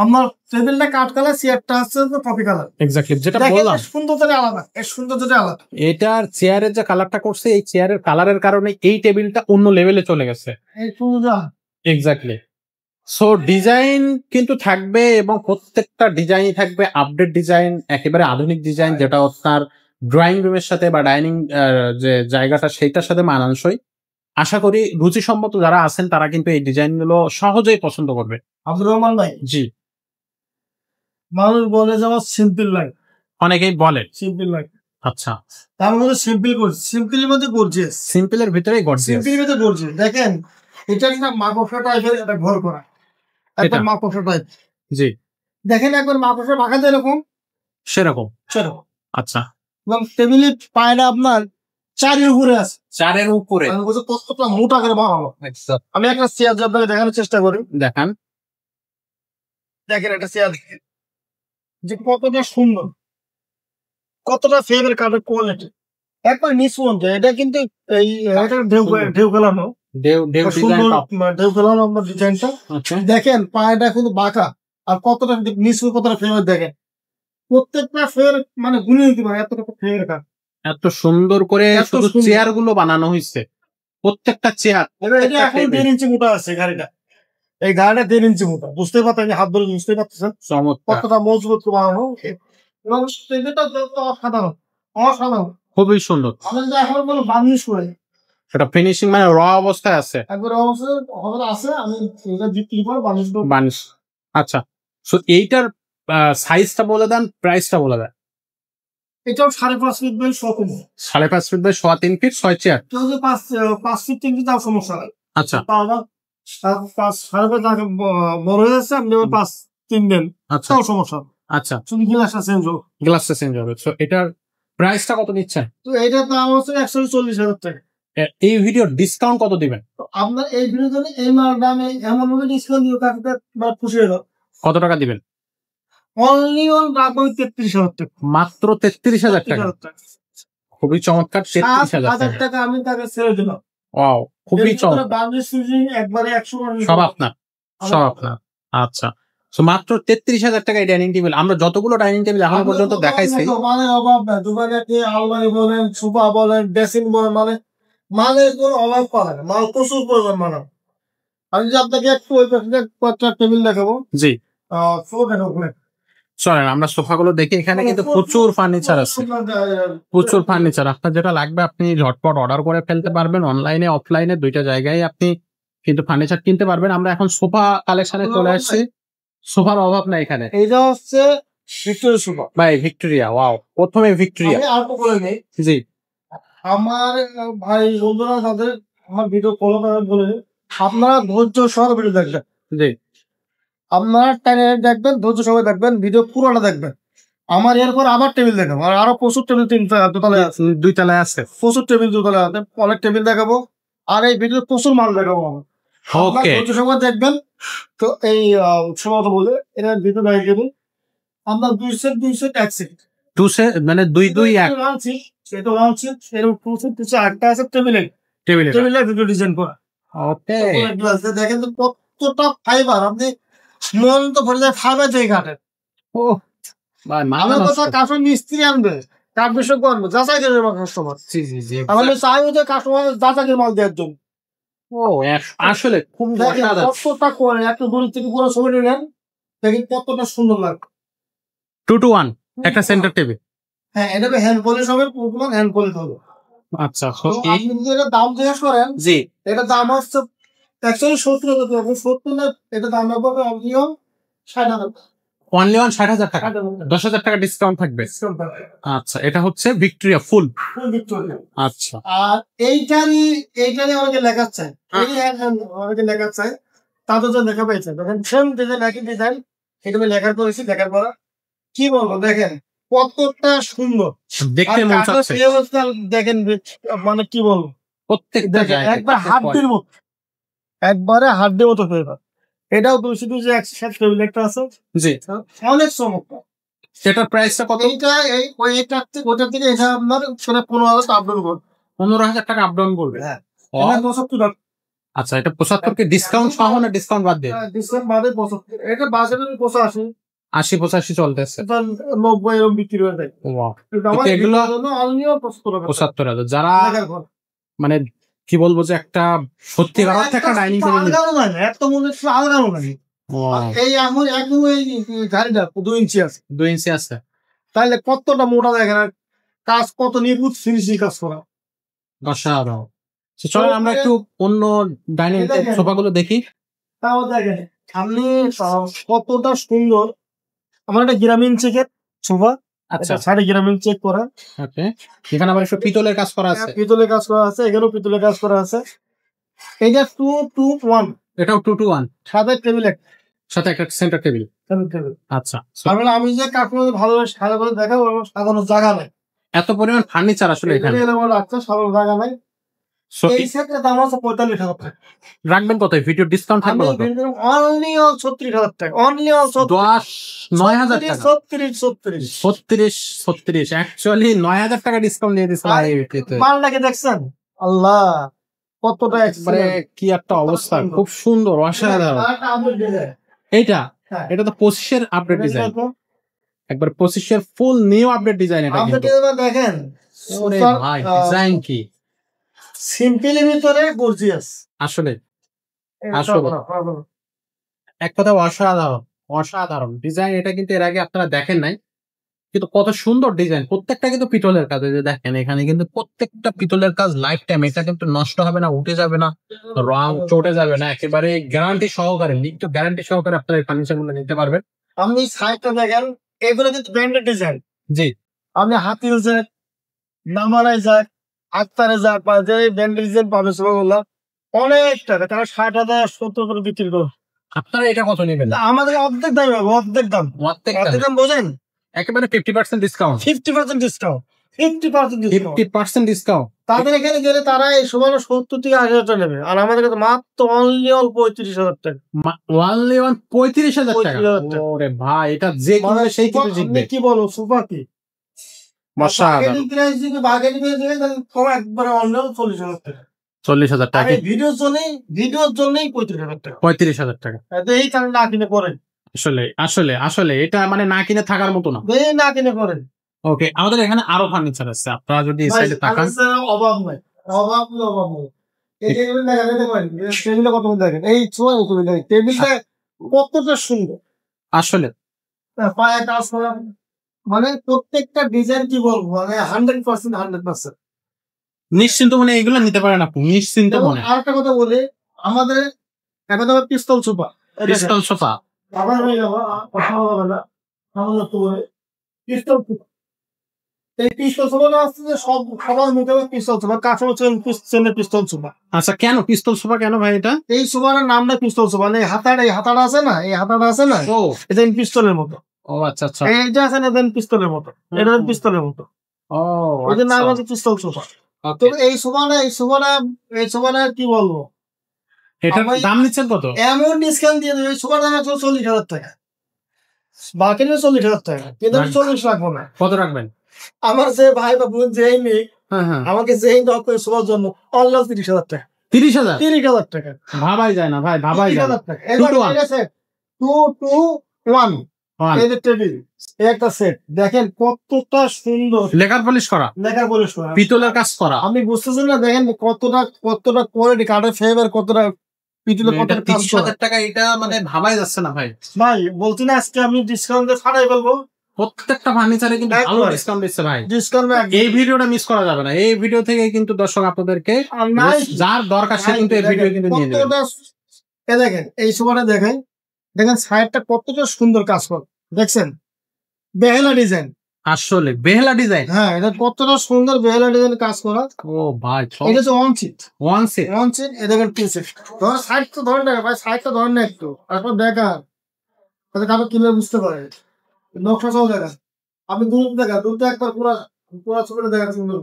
আমার টেবিলটা কাঠ কালার, চেয়ারটা আছে কফি কালার। এক্স্যাক্টলি যেটা বললাম, সুন্দরতা আলাদা, এর সুন্দরতা আলাদা। এটার চেয়ারের যে কালারটা করছে, এই চেয়ারের কালারের কারণে এই টেবিলটা অন্য লেভেলে চলে গেছে। এই সুন্দরতা এক্স্যাক্টলি। সো ডিজাইন কিন্তু থাকবে এবং প্রত্যেকটা ডিজাইনই থাকবে আপডেট ডিজাইন, একেবারে আধুনিক ডিজাইন, যেটা আপনার ড্রয়িং রুমের সাথে বা ডাইনিং যে জায়গাটা সেইটার সাথে মানানসই। আশা করি রুচিসম্মত যারা আছেন তারা কিন্তু এই ডিজাইনগুলো সহজেই পছন্দ করবে। আব্দুর রহমান ভাই, জি, মানুষ বলে যে আমার সিম্পল লাগে, অনেকেই বলে সিম্পল লাগে। আচ্ছা, তার মধ্যে সিম্পল করছি, সিম্পলের মধ্যে গর্জিয়াস, সিম্পলের ভিতরেই গর্জিয়াস। সিম্পলের মধ্যে গর্জিয়াস। দেখেন এটা একটা মাকড়সা টাইপের একটা ঘর করা, একটা এটা? মাকড়সা টাইপ। জি, দেখেন একবার মাকড়সা বাঁকাতে এরকম সেরকম। সেরকম। আচ্ছা, এবং টেবিলের পায়রা আপনার 4 উপরে আছে, 4 উপরে। আমি বলছি কতটা মোটা করে বানানো। আমি একটা চেয়ার আপনাকে দেখানোর চেষ্টা করি, দেখান। দেখেন একটা চেয়ার যে কতটা সুন্দর, কতটা ফেভার কাঠের কোয়ালিটি, একবার নিঃসন্দ। এটা কিন্তু এই এটা ঢেউ খেলানো, ঢেউ সুন্দর ডিজাইন। ঢেউ খেলানো আপনার ডিজাইনটা। আচ্ছা, দেখেন পায়রাটা কিন্তু বাঁকা, আর কতটা নিচু, কতটা ফেভার। দেখেন প্রত্যেকটা ফেভার মানে গুনে নিতে পারে, এতটা ফেভার কাঠ। এত সুন্দর করে এত শুধু সুন্দর। চেয়ার গুলো বানানো হয়েছে, প্রত্যেকটা চেয়ার। এটা এখন 1.5 ইঞ্চি মোটা আছে গাড়িটা, এই গাড়িটা 1.5 ইঞ্চি মোটা। বুঝতে পারতেন, হাত ধরে বুঝতে পারতেছেন চমৎকার, কতটা মজবুত বানানো। এবং সেটা অসাধারণ, অসাধারণ, খুবই সুন্দর। আমি যদি এখন বলো বানিশ করে এটা ফিনিশিং মানে র অবস্থায় আছে। একবার অবশ্যই খবর আছে, আমি এটা বিক্রি করে বানিশ দেবো। বানিশ। আচ্ছা, সো এইটার সাইজটা বলে দেন, প্রাইসটা বলে দেন। এটাও 5.5 ফিট বেল, 100 feet. 5.5 feet by 3.25 feet, 6 chair. কেউ যদি 5 ফিট 3 ফিট, তাও সমস্যা নাই। আচ্ছা, তা আমার 5.5 বড় হয়ে যাচ্ছে, আপনি 5-3 দেন, আচ্ছা, তাও সমস্যা নেই। আচ্ছা, শুধু গ্লাসটা চেঞ্জ হোক। গ্লাসটা চেঞ্জ হবে। সো এটার প্রাইসটা কত নিচ্ছেন? তো এইটার দাম হচ্ছে 140,000 টাকা। এই ভিডিও ডিসকাউন্ট কত দিবেন? তো আপনার এই বিনোদনে এই মাল দামে এমন ভাবে ডিসকাউন্ট দিও, কাকুটা খুশি হলো। কত টাকা দিবেন? অনলি অন রাখবো 33,000 টাকা। মাত্র 33,000 টাকা। 33,000 টাকা। খুবই চমৎকার, 33,000 7,000 টাকা। টাকা আমি তাকে ছেড়ে দিলাম। ওয়াও, খুবই চমৎকার। বাংলাদেশ সুইজিং একবারে 100 সব আপনার, সব আপনার। আচ্ছা, সো মাত্র 33,000 টাকায় ডাইনিং টেবিল। আমরা যতগুলো ডাইনিং টেবিল এখনো পর্যন্ত দেখাইছি, মানে অভাব নাই। দোকানে আলমারি বলেন, সোফা বলেন, ড্রেসিং বলেন, মানে মালের কোনো অভাব পাবে না। মাল প্রচুর পরিমাণ মাল। আমি যদি আপনাকে একটু ওই পাশে কয়েকটা টেবিল দেখাবো। জি, সোফা ওখানে চলেন আমরা সোফাগুলো দেখি। এখানে কিন্তু প্রচুর ফার্নিচার আছে, প্রচুর ফার্নিচার। আপনার যেটা লাগবে আপনি ঝটপট অর্ডার করে ফেলতে পারবেন, অনলাইনে অফলাইনে দুইটা জায়গায় আপনি কিন্তু ফার্নিচার কিনতে পারবেন। আমরা এখন সোফা কালেকশনে চলে আসছি। সোফার অভাব নাই এখানে। এইটা হচ্ছে ভিক্টোরিয়া সোফা। ভাই ভিক্টোরিয়া, ওয়াও, প্রথমে ভিক্টোরিয়া। আমি আর বলে নেই, জি, আমার ভাই বন্ধুরা তাদের আমার ভিডিও ফলো করে বলে আপনারা ধৈর্য সহ ভিডিও দেখবেন। জি, আপনারা টাইমে দেখবেন, ধৈর্য সবাই দেখবেন, ভিডিও পুরোটা দেখবেন। আমার এরপর আবার টেবিল দেখাবো, আর আরো প্রচুর টেবিল দোতলায় আছে, 2 তলায় আছে। প্রচুর টেবিল দোতলায় আছে, অনেক টেবিল দেখাবো। আর এই ভিডিও প্রচুর মাল দেখাবো আমার। ওকে, ধৈর্য সবাই দেখবেন। তো এই সময় বলে এটা ভিডিও দেখে দেবো। আমরা 2 সেট 1 সেট 2 সে মানে 2 1 আনছি, সেটা আনছি এরকম প্রচুর কিছু একটা আছে টেবিলে, টেবিলে। টেবিলে ভিডিও ডিজাইন করা। ওকে, দেখেন তো কতটা ফাইবার, আপনি মন তো ভরে যায় ফাইবার দিয়ে কাটেন। ও ভাই, আমার কথা কাস্টমার মিস্ত্রি আনবে, কাঠ বিশেষজ্ঞ আনবে, যাচাই করে আমার কাস্টমার। জি জি জি, তাহলে চাইবো যে কাস্টমার যাচাই করে মাল দেওয়ার জন্য। ও আসলে খুব দেখেন কতটা করে একটু দূর থেকে পুরো ছবি নিলেন, দেখেন কতটা সুন্দর লাগবে। 2 to 1 একটা সেন্টার টেবিল। হ্যাঁ, এটা হ্যান্ড পলিশ হবে, পুরো হ্যান্ড পলিশ হবে। আচ্ছা, তো আপনি যদি এটা দাম জিজ্ঞেস করেন, জি, এটা দাম হচ্ছে অ্যাকচুয়ালি 70,000 টাকা। 70 না, এটা দাম হবে অনলিয়ন 60,000 টাকা। অনলি অন 60,000 টাকা, 10,000 টাকা ডিসকাউন্ট থাকবে। ডিসকাউন্ট পাবে। আচ্ছা, এটা হচ্ছে ভিক্টোরিয়া ফুল। ফুল ভিক্টোরিয়া। আচ্ছা, আর এইটারই অনেকে লেখা চায়, অনেকে লেখা চায়, তাদের জন্য লেখা পেয়েছে। দেখেন সেম ডিজাইন, একই ডিজাইন, এটা আমি লেখার করেছি। লেখার পর কি বলবো, দেখেন কতটা সুন্দর দেখতে আর মন কাঠের চাচ্ছে। ফ্লেভারটা দেখেন, মানে কি বলবো, প্রত্যেকটা দেখেন জায়গায় একবার হাড্ডির মতো, একবারে হাড্ডির মতো ফ্লেভার। এটাও 200 একসাথে টেবিল একটা আছে, জি, অনেক চমৎকার। সেটার প্রাইসটা কত? এইটা এই ওইটার থেকে ওটার থেকে এটা আপনার 15,000 আপডাউন করবে। 15,000 টাকা আপ ডাউন করবে। হ্যাঁ, এটা 75 টাকা। আচ্ছা, এটা 75 কে ডিসকাউন্ট সহ না ডিসকাউন্ট বাদ দিয়ে? ডিসকাউন্ট বাদে 75। এটা বাজারে 85, 80-85 চলতেছে। এটা 90 এরকম বিক্রি হয়ে যায়। ওয়াও। কিন্তু আমার এগুলো জন্য অনলি 75 টাকা। 75,000। যারা লেখার ঘর। মানে কি বলবো যে একটা সত্যিকার অর্থে একটা ডাইনিং টেবিল। আলগানো লাগে, এত মনে হচ্ছে আলগানো লাগে। এই এখন একদম এই গাড়িটা 2 ইঞ্চি আছে। 2 ইঞ্চি আছে। তাহলে কতটা মোটা দেখেন, আর কাজ কত নিখুঁত ফিনিশিং কাজ করা। অসাধারণ। চলো আমরা একটু অন্য ডাইনিং সোফা গুলো দেখি। তাও দেখেন আপনি কতটা সুন্দর। আমার একটা গ্রামীণ চেকের সোফা। আচ্ছা, সাড়ে গ্রামীণ চেক করা। ওকে। এখানে আবার একটু পিতলের কাজ করা আছে। পিতলের কাজ করা আছে, এখানেও পিতলের কাজ করা আছে। এইটা 2-2-1। এটাও 2-1। সাদা টেবিল একটা। সাথে একটা সেন্টার টেবিল। টেবিল। আচ্ছা। তারপরে আমি যে কাকুর ভালোভাবে সাদা করে দেখাবো, সাজানো জায়গা নাই। এত পরিমাণ ফার্নিচার আসলে এখানে। রাখছে সাজানো জায়গা নাই। So, এই সেটের দাম আছে 45,000 টাকা। রাখবেন কত? ভিডিও ডিসকাউন্ট থাকবে কত? অনলি 36,000 টাকা। অনলি 9,000 টাকা। 36 অ্যাকচুয়ালি 9,000 টাকা ডিসকাউন্ট দিয়ে দিছে ভাই। মালটাকে দেখছেন? আল্লাহ কতটা মানে কি একটা অবস্থা, খুব সুন্দর, অসাধারণ। এটা তো 25-এর আপডেট ডিজাইন, একবার 25-এর ফুল নিউ আপডেট ডিজাইন। এটা কিন্তু দেখেন ওরে ভাই, ডিজাইন কি সিম্পলের ভিতরে গর্জিয়াস। আসলে এক কথা অসাধারণ ডিজাইন। এটা কিন্তু এর আগে আপনারা দেখেন নাই, কিন্তু কত সুন্দর ডিজাইন। প্রত্যেকটা কিন্তু পিতলের কাজ। এই যে দেখেন এখানে কিন্তু প্রত্যেকটা পিতলের কাজ লাইফ টাইম। এটা কিন্তু নষ্ট হবে না, উঠে যাবে না, রং চটে যাবে না, একেবারে গ্যারান্টি সহকারে, লিখিত গ্যারান্টি সহকারে আপনারা এই ফার্নিচার গুলো নিতে পারবেন। আপনি সাইডটা দেখেন, এগুলো কিন্তু ব্র্যান্ডেড ডিজাইন। জি, আপনি হাতিল যাক, নামারাই যাক, আক্তারে যাক, বা যে ব্র্যান্ডেড ডিজাইন পাবে সবগুলো অনেক টাকা। তারা 60,000 70 করে বিক্রি করে। আপনারা এটা কত নেবেন? আমাদের অর্ধেক দাম হবে, অর্ধেক দাম। অর্ধেক দাম বোঝেন? একেবারে 50% ডিসকাউন্ট। 50% ডিসকাউন্ট। 50% ডিসকাউন্ট। তাদের এখানে গেলে তারা এই সময় 70 থেকে 80,000 টাকা নেবে, আর আমাদের কাছে মাত্র অনলি 35,000 টাকা। অনলি 35,000 টাকা। ওরে ভাই, এটা যে কিনবে সেই কিন্তু জিতবে। কি বলো, সোফা কি মাশাআল্লাহ। বার্গেনিং করে দিলে কম একবারে অনলি 40,000 টাকা। 40,000 টাকা ভিডিওর জন্যই 35,000 টাকা। 35,000 টাকা। এই কারণে না কিনে করেন। আসলে এটা মানে না কিনে থাকার মতো না। না কিনে করেন। ওকে, আমাদের এখানে আরো ফার্নিচার আছে, আপনারা যদি এই সাইডে তাকান। অভাব নাই। এই টেবিল টেবিলটা কত দেখেন, এই টেবিলটা কতটা সুন্দর আসলে। পায়ে কাজ করা, মানে প্রত্যেকটা ডিজাইন কি বলবো, মানে 100% নিশ্চিন্ত মনে এইগুলো নিতে পারেন আপনি, নিশ্চিন্ত মনে। আর একটা কথা বলি, আমাদের এখন পিস্তল সোফা। পিস্তল সোফা আবার হয়ে যাবো পিস্তল সোফা। এই পিস্তল সোফাটা আসছে যে সবার মুখে পিস্তল সোফা, কাছে পিস্তল সোফা। আচ্ছা, কেন পিস্তল সোফা কেন ভাই? এটা এই সোফার নামটা পিস্তল সোফা। এই হাতাটা আছে না, এই হাতাটা আছে না, ও এটা পিস্তলের মতো। ও আচ্ছা আচ্ছা, এইটা আছে না, দেন পিস্তলের মতো, এটা পিস্তলের মতো। ও এটার নাম হচ্ছে পিস্তল সোফা। তো এই সোফাটা কি বলবো, এটার দাম নিচ্ছেন কত? এমন ডিসকাউন্ট দিয়ে দেবে, সোফার দাম 40,000 টাকা। বাকি 40,000 টাকা, কিন্তু 40 রাখবো না। কত রাখবেন? আমার যে ভাই বা বোন যেই নেই, আমাকে যেই দরকার করে সোফার জন্য অনলি 30,000 টাকা। 30,000 টাকা ভাবাই যায় না ভাই, ভাবাই যায় না। 2-1 এই যে টেবিল, একটা সেট দেখেন কতটা সুন্দর, লেকার পলিশ করা, পিতলের কাজ করা। আপনি বুঝতেছেন না, দেখেন কতটা কোয়ালিটি, কাঠের ফাইবার কতটা, পিতলের কতটা কাজ করা। 30,000 টাকা, এটা মানে ভাবাই যাচ্ছে না ভাই। ভাই বলছি না, আজকে আমি ডিসকাউন্ট দিয়ে ফাটাই ফেলবো। প্রত্যেকটা ফার্নিচারে কিন্তু ভালো ডিসকাউন্ট দিচ্ছে ভাই। ডিসকাউন্ট এই ভিডিওটা মিস করা যাবে না। এই ভিডিও থেকে কিন্তু দর্শক আপনাদেরকে যার দরকার সে কিন্তু এই ভিডিও কিন্তু নিয়ে নেবে। দেখেন এই সোফাটা দেখেন সাইডটা কতটা সুন্দর কাজ করে, দেখছেন? বেহেলা ডিজাইন। আসলে বেহেলা ডিজাইন। হ্যাঁ, এটা কতটা সুন্দর বেহেলা ডিজাইন কাজ করা। ও ভাই, এটা হচ্ছে ওয়ান সিট। এই দেখেন টু সিট। ধর সাইড তো ধরেন না ভাই, সাইডটা ধরেন না একটু, তারপর দেখান তাহলে কারো কিভাবে বুঝতে পারে। নকশা সহ দেখান, আপনি দূরতে একবার পুরা ছবিটা দেখান সুন্দর।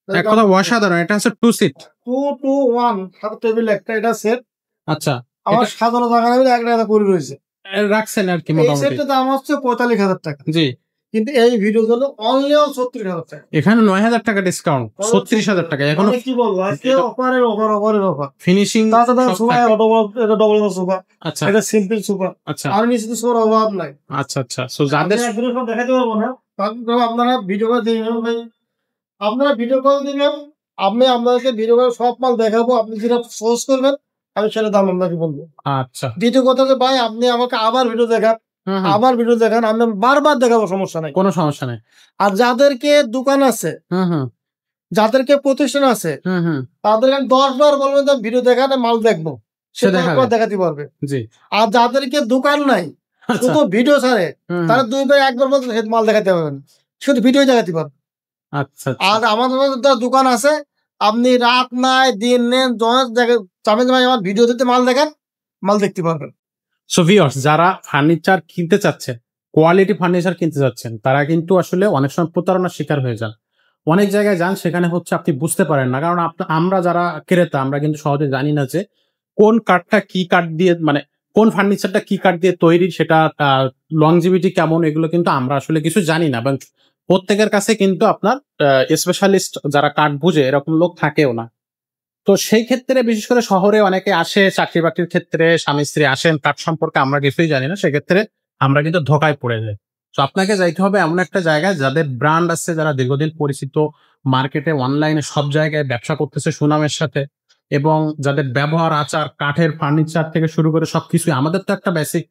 এক কথা অসাধারণ। এটা হচ্ছে 2 সিট, 2-1 সাথে টেবিল একটা, এটা সেট। আচ্ছা, আমার সাধারণ জায়গা নেই, একটা করে রয়েছে রাখছেন আর কি। এই সেটটার দাম হচ্ছে 45,000 টাকা। জি, কিন্তু এই ভিডিও হলো অনলি 36,000 টাকা। এখানে 9,000 টাকা ডিসকাউন্ট, 36,000 টাকা। এখন কি বলবো, আজকে অফারের অফার ফিনিশিং সোফা, এটা ডবল সোফা, আচ্ছা এটা সিম্পল সোফা, আচ্ছা আর নিচে সোফার অভাব নাই। আচ্ছা আচ্ছা। সো যাদের একদিনে সব দেখাতে পারবো না, কারণ আপনারা ভিডিও কল দিবেন ভাই, আপনারা ভিডিও কল দিবেন, আমি আপনাদেরকে ভিডিও কল সব মাল দেখাবো, আপনি যেটা সোর্স করবেন আমি সেটা দাম আপনাকে বলবো। আচ্ছা দ্বিতীয় কথা যে ভাই আপনি আমাকে আবার ভিডিও দেখান, আবার ভিডিও দেখান, আমি বারবার দেখাবো, সমস্যা নাই, কোনো সমস্যা নাই। আর যাদেরকে দোকান আছে, যাদেরকে প্রতিষ্ঠান আছে, তাদেরকে 10 বার বলবেন যে ভিডিও দেখান, মাল দেখবো, সেটা একবার দেখাতে পারবে। জি। আর যাদেরকে দোকান নাই, শুধু ভিডিও ছাড়ে, তারা 2 বার 1 বার বলতে মাল দেখাতে পারবেন, শুধু ভিডিও দেখাতে পারবে। আচ্ছা। আর আমাদের দোকান আছে, আপনি রাত নাই দিন নেন আমার ভিডিও দিতে মাল দেখান, মাল দেখতে পারবেন। সো ভিউয়ার্স, যারা ফার্নিচার কিনতে চাচ্ছেন, কোয়ালিটি ফার্নিচার কিনতে চাচ্ছেন, তারা কিন্তু আসলে অনেক সময় প্রতারণার শিকার হয়ে যান। অনেক জায়গায় যান, সেখানে হচ্ছে আপনি বুঝতে পারেন না, কারণ আমরা যারা ক্রেতা, আমরা কিন্তু সহজে জানি না যে কোন কাঠটা কি কাঠ দিয়ে, মানে কোন ফার্নিচারটা কি কাঠ দিয়ে তৈরি, সেটা লংজিভিটি কেমন, এগুলো কিন্তু আমরা আসলে কিছু জানি না। এবং প্রত্যেকের কাছে কিন্তু আপনার স্পেশালিস্ট যারা কাঠ বুঝে এরকম লোক থাকেও না। তো সেই ক্ষেত্রে বিশেষ করে শহরে অনেকে আসে চাকরি বাকরির ক্ষেত্রে, স্বামী স্ত্রী আসেন, কাঠ সম্পর্কে আমরা কিছুই জানি না, সেক্ষেত্রে আমরা কিন্তু ধোকায় পড়ে যাই। তো আপনাকে যাইতে হবে এমন একটা জায়গায় যাদের ব্র্যান্ড আছে, যারা দীর্ঘদিন পরিচিত, মার্কেটে অনলাইনে সব জায়গায় ব্যবসা করতেছে সুনামের সাথে, এবং যাদের ব্যবহার আচার, কাঠের ফার্নিচার থেকে শুরু করে সবকিছু, আমাদের তো একটা বেসিক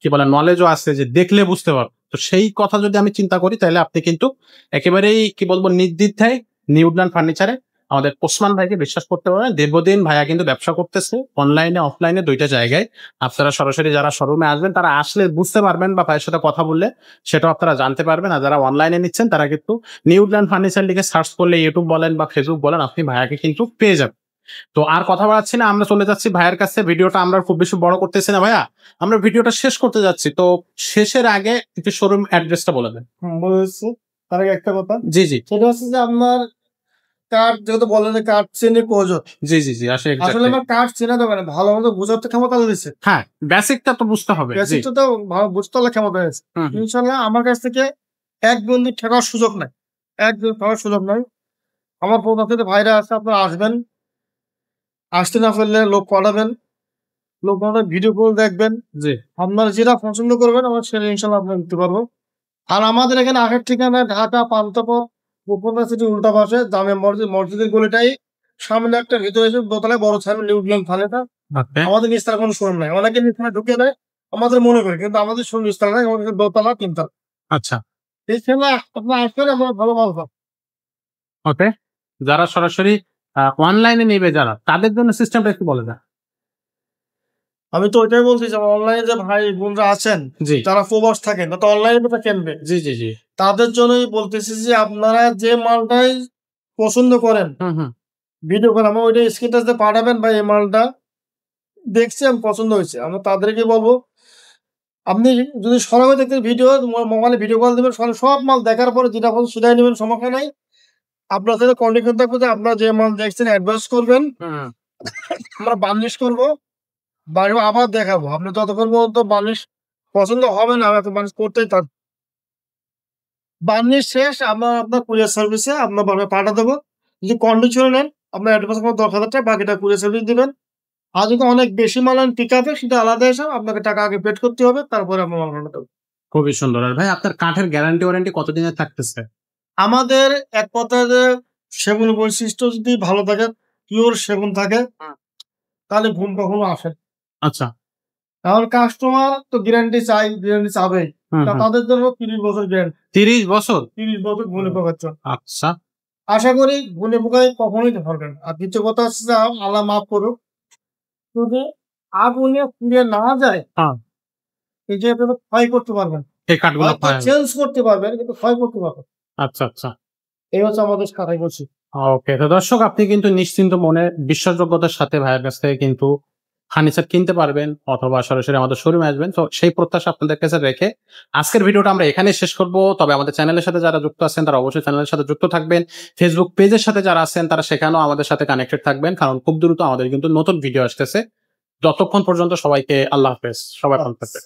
কি বলে নলেজও আছে, যে দেখলে বুঝতে পারবো। তো সেই কথা যদি আমি চিন্তা করি, তাহলে আপনি কিন্তু একেবারেই কি বলবো নির্দ্বিধায় নিউডল্যান্ড ফার্নিচারে আমাদের ওসমান ভাইকে বিশ্বাস করতে পারবেন। দীর্ঘদিন ভাইয়া কিন্তু ব্যবসা করতেছে অনলাইনে অফলাইনে দুইটা জায়গায়। আপনারা সরাসরি যারা শোরুমে আসবেন, তারা আসলে বুঝতে পারবেন, বা ভাইয়ের সাথে কথা বললে সেটাও আপনারা জানতে পারবেন। আর যারা অনলাইনে নিচ্ছেন, তারা কিন্তু নিউডল্যান্ড ফার্নিচার লিখে সার্চ করলে, ইউটিউব বলেন বা ফেসবুক বলেন, আপনি ভাইয়াকে কিন্তু পেয়ে যাবেন। তো আর কথা বাড়াচ্ছি না, আমরা চলে যাচ্ছি ভাইয়ের কাছে। ভিডিওটা আমরা খুব বেশি বড় করতেছি না ভাইয়া, আমরা ভিডিওটা শেষ করতে যাচ্ছি। তো শেষের আগে একটু শোরুম অ্যাড্রেসটা বলে দেন। বলেছি তার আগে একটা কথা, জি জি, সেটা হচ্ছে যে আপনার কার্ড যেহেতু বলেন যে কার্ড চেনে প্রয়োজন, জি আসলে আমার কার্ড চেনা যাবে না, ভালো মতো বোঝাতে ক্ষমতা দিচ্ছে। হ্যাঁ, বেসিকটা তো বুঝতে হবে, বেসিকটা তো ভালো বুঝতে হলে ক্ষমতা আছে। ইনশাল্লাহ আমার কাছ থেকে এক বন্ধু ঠেকার সুযোগ নাই, একজন ঠেকার সুযোগ নাই। আমার পরিবারের ভাইরা আছে, আপনারা আসবেন, আসতে না পারলে লোক পাঠাবেন, লোক পাঠাবেন, ভিডিও কল দেখবেন, জি, আপনারা যেটা পছন্দ করবেন আমার সেটা ইনশাল্লাহ আপনারা দিতে পারবো। আর আমাদের এখানে আসার ঠিকানা ঢাকা পান্থপথ গোপনা সিটি উল্টা পাশে জামে মসজিদের গলিটাই সামনে একটা ভিতরে এসে দোতলায় বড় সামনে নিউডল্যান্ড থানেটা। আমাদের নিস্তার কোনো শোরুম নাই, অনেকে নিস্তারা ঢুকে দেয় আমাদের মনে করে, কিন্তু আমাদের শোরুম নিস্তার নাই, আমাদের দোতলা তিনতলা। আচ্ছা, এই সময় আপনার আসবেন, আমরা ভালো ভালো পাবো। ওকে। যারা সরাসরি অনলাইনে নেবে, যারা তাদের জন্য সিস্টেমটা একটু বলে দেন। আমি তো ওইটাই বলছি যে অনলাইনে যে ভাই বোনরা আছেন, যারা প্রবাস থাকেন, তো অনলাইনে কিনবে, জি, তাদের জন্যই বলতেছি যে আপনারা যে মালটাই পছন্দ করেন, ভিডিও করে আমার ওইটা স্ক্রিনটা পাঠাবেন, ভাই এই মালটা দেখছি আমি পছন্দ হয়েছে, আমরা তাদেরকে বলবো। আপনি যদি সরাসরি দেখতে ভিডিও মোবাইলে ভিডিও কল দেবেন, সব মাল দেখার পরে যেটা পছন্দ সেটাই নেবেন, সমস্যা নাই। আপনার সাথে কন্ডিশন থাকবে যে আপনারা যে মাল দেখছেন অ্যাডভান্স করবেন, আমরা বার্নিশ করবো, বাড়িও আবার দেখাবো। আপনি যতক্ষণ পর্যন্ত বার্নিশ পছন্দ হবে না, আমি বার্নিশ করতেই থাক, বার্নিশ শেষ আমরা আপনার কুরিয়ার সার্ভিসে আপনার বাড়ি পাঠা দেবো। যদি কন্ডিশনে নেন, আপনার অ্যাডভান্স আমার 10,000 টাকা, বাকিটা কুরিয়ার সার্ভিস দিবেন। আর যদি অনেক বেশি মাল নেন পিক আপে, সেটা আলাদা হিসাব, আপনাকে টাকা আগে পেড করতে হবে, তারপরে আপনার মাল পাঠাতে হবে। খুবই সুন্দর। আর ভাই আপনার কাঠের গ্যারান্টি ওয়ারেন্টি কতদিনের থাকতেছে? আমাদের এক কথায় যে সেগুন বৈশিষ্ট্য যদি ভালো থাকে, পিওর সেগুন থাকে, তাহলে ঘুম কখনো আসে। আচ্ছা, কারণ কাস্টমার তো গ্যারান্টি চাই, গ্যারান্টি চাবেই, তাদের জন্য 30 বছর গ্যারান্টি। 30 বছর? 30 বছর গুনে পোকার জন্য। আচ্ছা, আশা করি গুনে পোকায় কখনোই ধরবেন। আর দ্বিতীয় কথা হচ্ছে যে আল্লাহ মাফ করুক, যদি আগুনে পুড়ে না যায়, এই যে আপনি ক্ষয় করতে পারবেন, এই কাঠগুলো চেঞ্জ করতে পারবেন, কিন্তু ক্ষয় করতে পারবেন। আচ্ছা, এই হচ্ছে আমাদের কাটাই করছি। ওকে। তো দর্শক, আপনি কিন্তু নিশ্চিন্ত মনে বিশ্বাসযোগ্যতার সাথে ভাইয়ের কাছ থেকে কিন্তু ফার্নিচার কিনতে পারবেন, অথবা সরাসরি আমাদের শোরুমে আসবেন। তো সেই প্রত্যাশা আপনাদের কাছে রেখে আজকের ভিডিওটা আমরা এখানেই শেষ করব। তবে আমাদের চ্যানেলের সাথে যারা যুক্ত আছেন, তারা অবশ্যই চ্যানেলের সাথে যুক্ত থাকবেন। ফেসবুক পেজের সাথে যারা আছেন, তারা সেখানেও আমাদের সাথে কানেক্টেড থাকবেন, কারণ খুব দ্রুত আমাদের কিন্তু নতুন ভিডিও আসতেছে। যতক্ষণ পর্যন্ত সবাইকে আল্লাহ হাফেজ, সবাই ভালো থাকবেন।